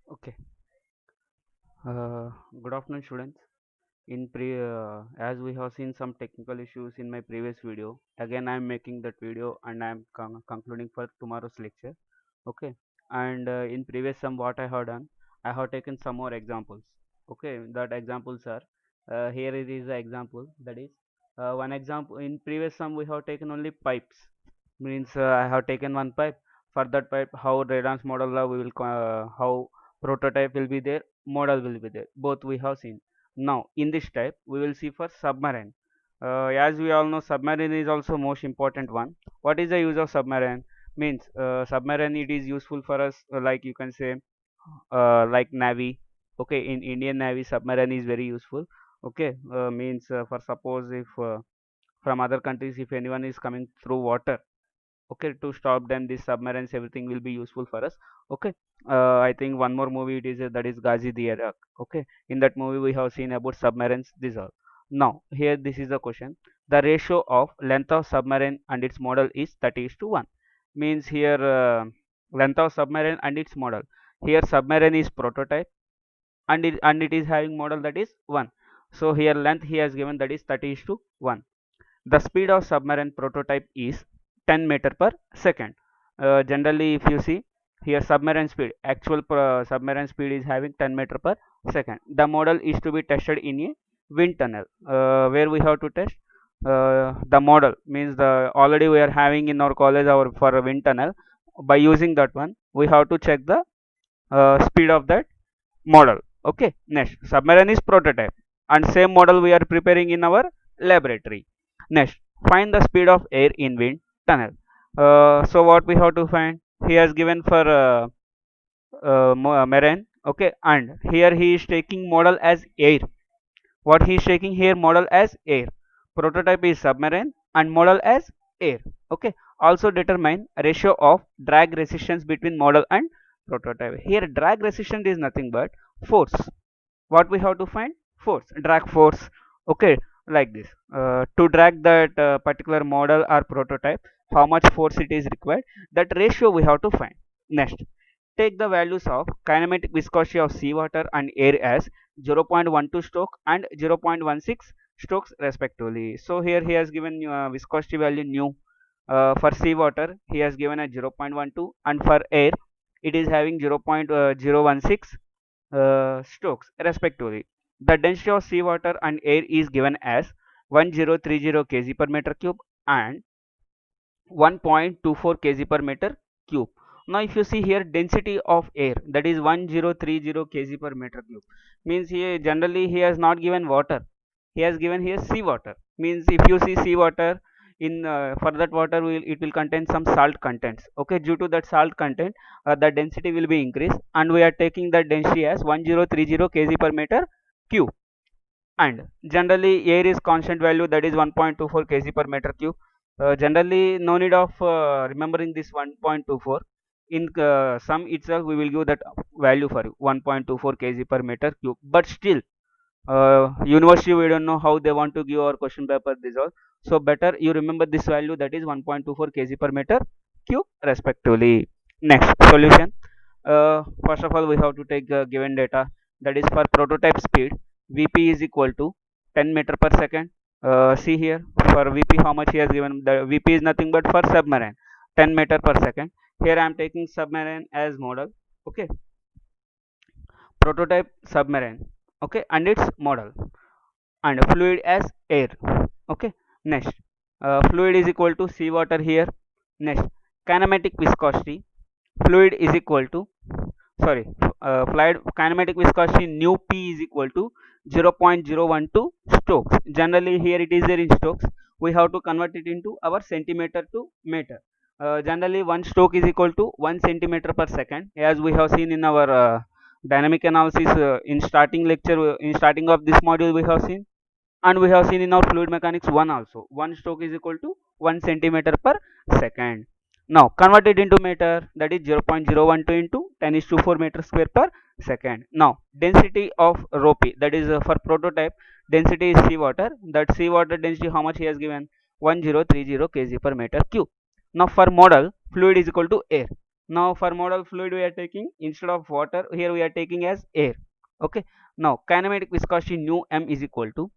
Okay. Good afternoon, students. As we have seen some technical issues in my previous video, again I am making that video and I am concluding for tomorrow's lecture. Okay. And in previous some what I have done, I have taken some more examples. Okay. That examples are here it is the example that is one example in previous some we have taken only pipes. Means I have taken one pipe. For that pipe, how Redance model we will how prototype will be there, model will be there, both we have seen. Now in this type we will see for submarine. As we all know, submarine is also most important one. What is the use of submarine? Means submarine it is useful for us, like you can say like navy. Okay, in Indian navy submarine is very useful. Okay, means for suppose if from other countries if anyone is coming through water, okay, to stop them these submarines everything will be useful for us. Okay, I think one more movie it is that is Ghazi the Iraq. Okay, in that movie we have seen about submarines, these all. Now here this is the question: the ratio of length of submarine and its model is 30 is to 1. Means here length of submarine and its model. Here submarine is prototype and it is having model that is 1. So here length he has given that is 30 is to 1. The speed of submarine prototype is 10 meter per second. Generally, if you see here, submarine speed, actual submarine speed is having 10 meter per second. The model is to be tested in a wind tunnel. Where we have to test the model means the already we are having in our college our for a wind tunnel. By using that one, we have to check the speed of that model. Okay, next submarine is prototype and same model we are preparing in our laboratory. Next, find the speed of air in wind tunnel. So what we have to find, he has given for marine. Okay, and here he is taking model as air. What he is taking here model as air, prototype is submarine and model as air. Okay, also determine ratio of drag resistance between model and prototype. Here drag resistance is nothing but force. What we have to find? Force, drag force. Okay, like this, to drag that particular model or prototype, how much force it is required, that ratio we have to find. Next, take the values of kinematic viscosity of seawater and air as 0.12 stroke and 0.16 strokes respectively. So here he has given viscosity value nu. For seawater he has given a 0.12 and for air it is having 0.016 strokes respectively. The density of seawater and air is given as 1030 kg per meter cube and 1.24 kg per meter cube. Now if you see here density of air, that is 1030 kg per meter cube, means here generally he has not given water, he has given here seawater. Means if you see seawater in for that water it will contain some salt contents. Okay, due to that salt content the density will be increased and we are taking that density as 1030 kg per meter cube. And generally air is constant value, that is 1.24 kg per meter cube. Generally no need of remembering this 1.24. In sum itself we will give that value for you, 1.24 kg per meter cube. But still university we don't know how they want to give our question paper this all. So better you remember this value, that is 1.24 kg per meter cube respectively. Next, solution. First of all we have to take given data, that is for prototype speed Vp is equal to 10 meter per second. See here for Vp how much he has given, the Vp is nothing but for submarine 10 meter per second. Here I am taking submarine as model. Okay, prototype submarine. Okay, and its model, and fluid as air. Okay, next, fluid is equal to seawater here. Next, kinematic viscosity, fluid is equal to, sorry, fluid kinematic viscosity nu p is equal to 0.012 strokes. Generally here it is there in strokes, we have to convert it into our centimeter to meter. Generally one stroke is equal to 1 centimeter per second, as we have seen in our dynamic analysis in starting lecture, in starting of this module we have seen, and we have seen in our fluid mechanics 1 also, 1 stroke is equal to 1 centimeter per second. Now convert it into meter, that is 0.012 into 10 is to 4 meter square per second. Now density of rho p, that is for prototype density is seawater, that seawater density how much he has given, 1030 kg per meter cube. Now for model fluid is equal to air, Now for modal fluid we are taking, instead of water here we are taking as air. Okay, now kinematic viscosity nu m is equal to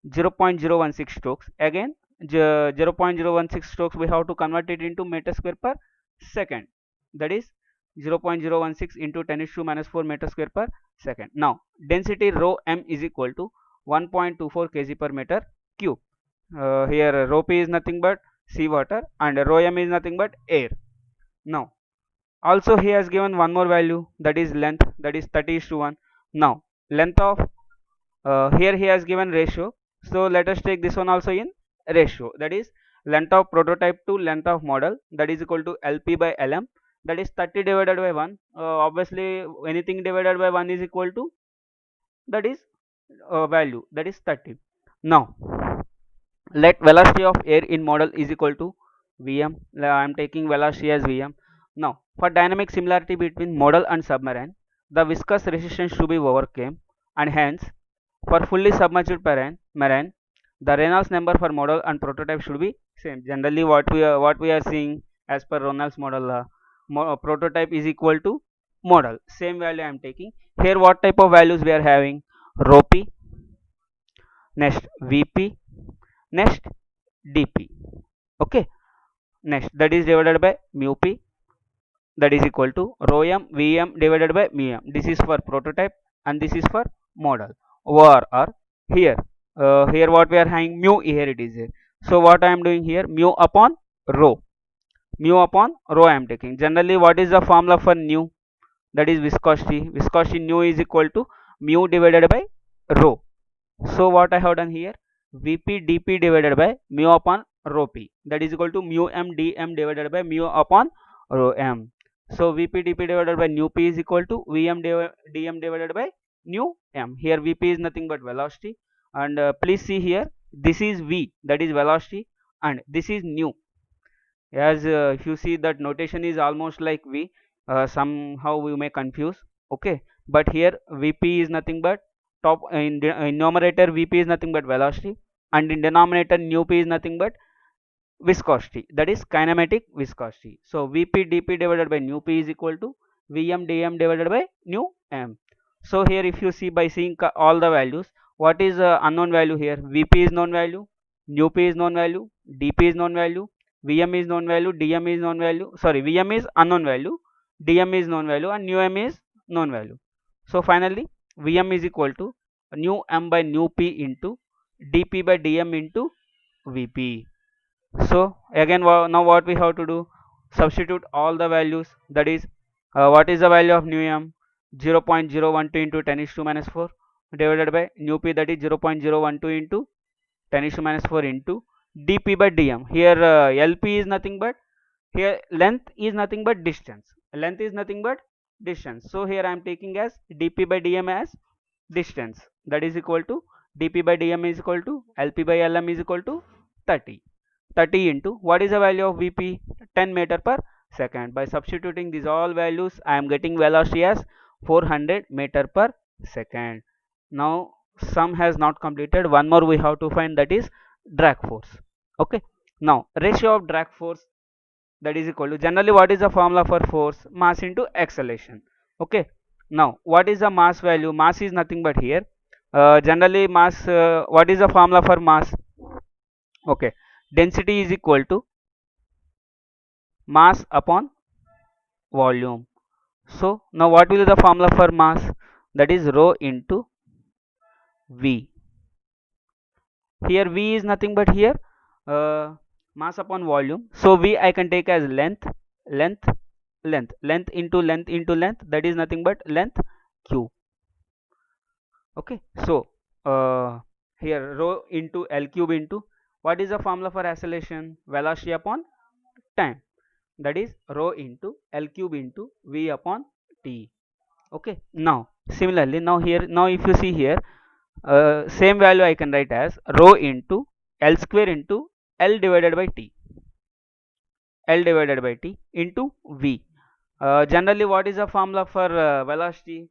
0.016 strokes. Again 0.016 strokes we have to convert it into meter square per second, that is 0.016 into 10 to minus 4 meter square per second. Now density rho m is equal to 1.24 kg per meter cube. Here rho p is nothing but sea water and rho m is nothing but air. Now also he has given one more value, that is length, that is 30:1. Now length of here he has given ratio, so let us take this one also in ratio, that is length of prototype to length of model, that is equal to LP by LM, that is 30 divided by 1. Obviously anything divided by 1 is equal to, that is value, that is 30. Now let velocity of air in model is equal to Vm. I am taking velocity as Vm. Now for dynamic similarity between model and submarine, the viscous resistance should be overcame, and hence for fully submerged marine, the Reynolds number for model and prototype should be same. Generally what we are seeing as per Reynolds model, prototype is equal to model, same value I am taking here. What type of values we are having? Rho p, next Vp, next dp. Okay, next that is divided by mu p, that is equal to rho m vm divided by mu m. This is for prototype and this is for model. Or here here what we are having, mu, here it is here. So what I am doing here, mu upon rho, mu upon rho I am taking. Generally what is the formula for nu? That is viscosity. Viscosity nu is equal to mu divided by rho. So what I have done here, Vp dp divided by mu upon rho p, that is equal to mu m dm divided by mu upon rho m. So Vp dp divided by nu p is equal to Vm dm divided by nu m. Here Vp is nothing but velocity, and please see here, this is V, that is velocity, and this is nu. As if you see that notation is almost like V, somehow we may confuse. Okay, but here Vp is nothing but top, in numerator Vp is nothing but velocity, and in denominator nu p is nothing but viscosity, that is kinematic viscosity. So Vp dp divided by nu p is equal to Vm dm divided by nu m. So here if you see, by seeing all the values, what is unknown value here? Vp is known value, nu p is known value, dp is known value, Vm is known value, dm is known value, sorry, Vm is unknown value, dm is known value, and nu m is known value. So finally Vm is equal to nu m by nu p into dp by dm into Vp. So again now what we have to do, substitute all the values, that is what is the value of nu m? 0.012 into 10 is to minus 4 divided by nu p, that is 0.012 into 10 is to minus 4 into dp by dm. Here lp is nothing but, here length is nothing but distance, length is nothing but distance. So here I am taking as dp by dm as distance, that is equal to dp by dm is equal to lp by lm is equal to 30. 30 into what is the value of Vp? 10 meter per second. By substituting these all values, I am getting velocity as 400 meter per second. Now sum has not completed. One more we have to find, that is drag force. Okay. Now ratio of drag force, that is equal to, generally what is the formula for force? Mass into acceleration. Okay. Now what is the mass value? Mass is nothing but here. Generally mass, what is the formula for mass? Okay, density is equal to mass upon volume. So now what will be the formula for mass? That is rho into V. Here V is nothing but here mass upon volume. So V I can take as length, length, length, length into length into length, that is nothing but length Q. Okay, so here rho into L cube into, what is the formula for acceleration? Velocity upon time, that is rho into L cube into V upon T. Okay, now similarly, now here, now if you see here, same value I can write as rho into L square into L divided by T, L divided by T into V. Generally what is the formula for velocity?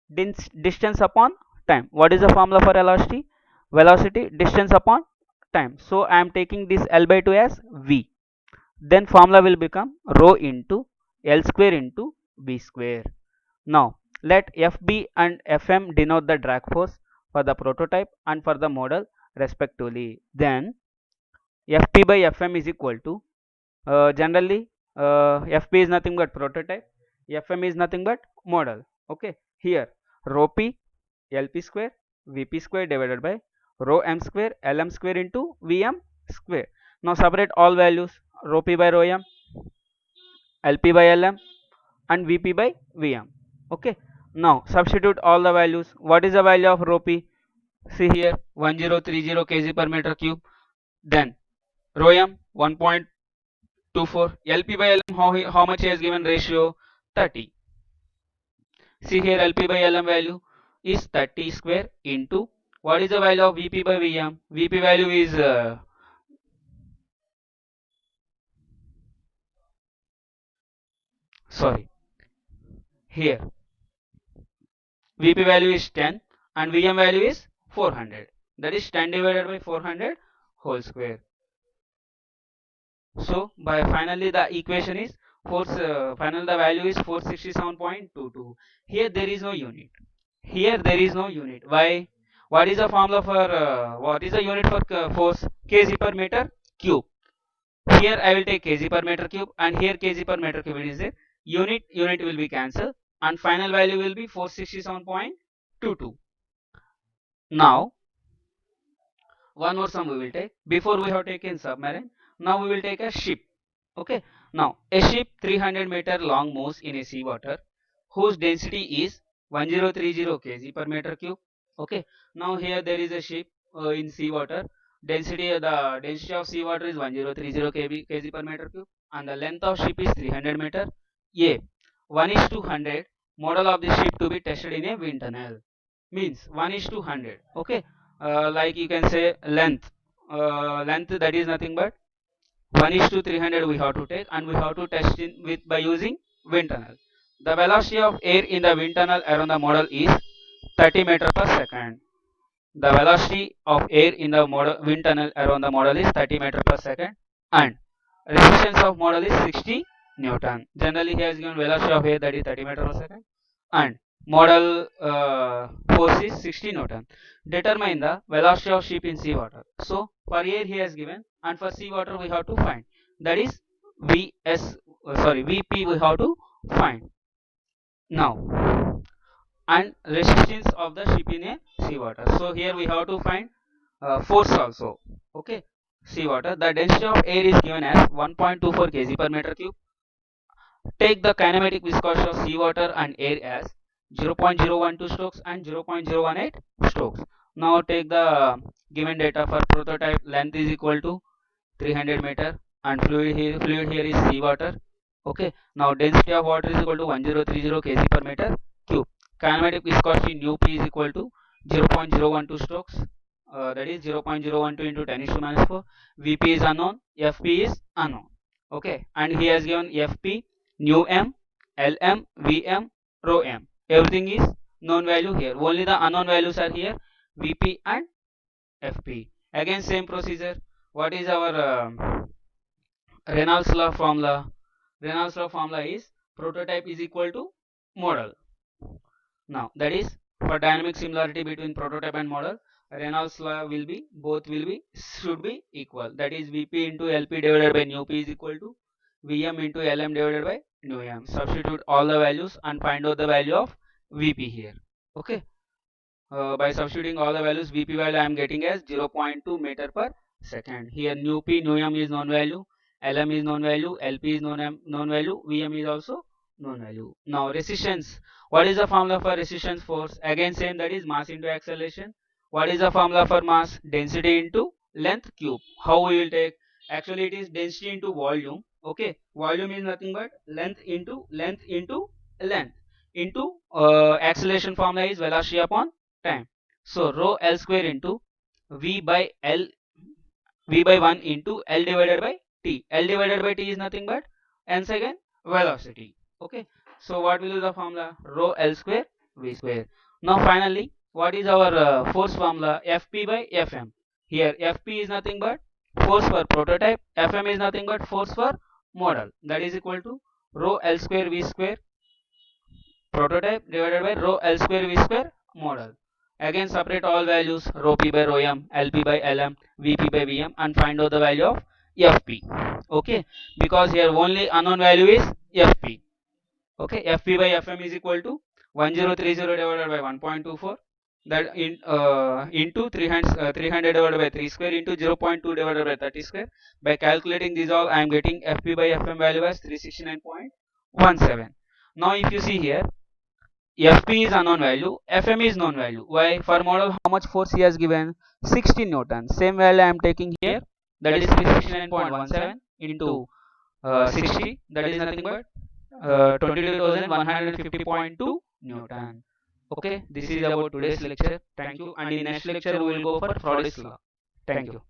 Distance upon time. What is the formula for velocity? Velocity distance upon time. So I am taking this L by 2 as V. Then formula will become rho into L square into V square. Now let Fb and Fm denote the drag force for the prototype and for the model respectively. Then Fp by Fm is equal to generally Fp is nothing but prototype, Fm is nothing but model. Okay, here rho p Lp square Vp square divided by rho m square Lm square into Vm square. Now separate all values, rho p by rho m, Lp by Lm and Vp by Vm. Okay, now substitute all the values. What is the value of rho p? See here 1030 kg per meter cube. Then rho m 1.24, Lp by Lm how much he has given ratio 30. See here Lp by Lm value is 30 square into what is the value of Vp by Vm? Vp value is sorry, here Vp value is 10 and Vm value is 400. That is 10 divided by 400 whole square. So by finally the equation is finally the value is 467.22. Here there is no unit. Here there is no unit. Why? What is the formula for what is the unit for force? Kg per meter cube. Here I will take kg per meter cube and here kg per meter cube is there. Unit will be cancelled and final value will be 467.22. Now one more sum we will take. Before we have taken submarine, now we will take a ship. Okay, now a ship 300 meter long moves in a sea water whose density is 1030 kg per meter cube. Okay, now here there is a ship in sea water. The density of sea water is 1030 kg per meter cube and the length of ship is 300 meter. A 1 is to 100 model of the ship to be tested in a wind tunnel means 1 is to 100. Okay, like you can say length that is nothing but 1 is to 300 we have to take and we have to test in with by using wind tunnel. The velocity of air in the wind tunnel around the model is 30 meter per second. The velocity of air in the wind tunnel around the model is 30 meter per second and resistance of model is 60 Newton. Generally he has given velocity of air that is 30 meter per second and model force is 60 Newton. Determine the velocity of ship in seawater. So for air he has given and for seawater we have to find, that is Vp we have to find now, and resistance of the ship in a seawater. So here we have to find force also. Okay, seawater, the density of air is given as 1.24 kg per meter cube. Take the kinematic viscosity of seawater and air as 0.012 strokes and 0.018 strokes. Now take the given data for prototype. Length is equal to 300 meter and fluid here is seawater. Okay, now density of water is equal to 1030 kg per meter cube. Kinematic viscosity nu p is equal to 0.012 strokes, that is 0.012 into 10 is to minus 4. Vp is unknown, Fp is unknown. Okay, and he has given Fp, nu m, Lm, Vm, rho m. Everything is known value here. Only the unknown values are here, Vp and Fp. Again same procedure. What is our Reynolds law formula? Reynolds law formula is prototype is equal to model. Now that is for dynamic similarity between prototype and model, Reynolds law will be should be equal. That is Vp into Lp divided by nu p is equal to Vm into Lm divided by nu m. Substitute all the values and find out the value of Vp here. Okay. By substituting all the values, Vp value I am getting as 0.2 meter per second. Here nu p, nu m is known value, Lm is known value, Lp is known value, Vm is also known value. Now resistance. What is the formula for resistance force? Again same, that is mass into acceleration. What is the formula for mass? Density into length cube. How we will take? Actually it is density into volume. Okay, volume is nothing but length into length into acceleration formula is velocity upon time. So rho L square into V by 1 into L divided by T. L divided by T is nothing but n second velocity. Okay, so what will be the formula? Rho L square V square. Now finally, what is our force formula? Fp by Fm. Here Fp is nothing but force for prototype, Fm is nothing but force for model. That is equal to rho L square V square prototype divided by rho L square V square model. Again separate all values rho P by rho M, LP by LM, VP by VM and find out the value of FP. Okay, because here only unknown value is FP. Okay, FP by FM is equal to 1030 divided by 1.24, that into 300 divided by 3 square into 0.2 divided by 30 square. By calculating these all, I am getting FP by FM value as 369.17. Now if you see here, FP is unknown value, FM is known value. Why? For model, how much force he has given? 16 Newton. Same value I am taking here, that is 369.17 into 60, that is nothing but 22,150.2 Newton. Okay, this is about today's lecture. Thank you. And in next lecture, we will go for Froday's law. Thank you.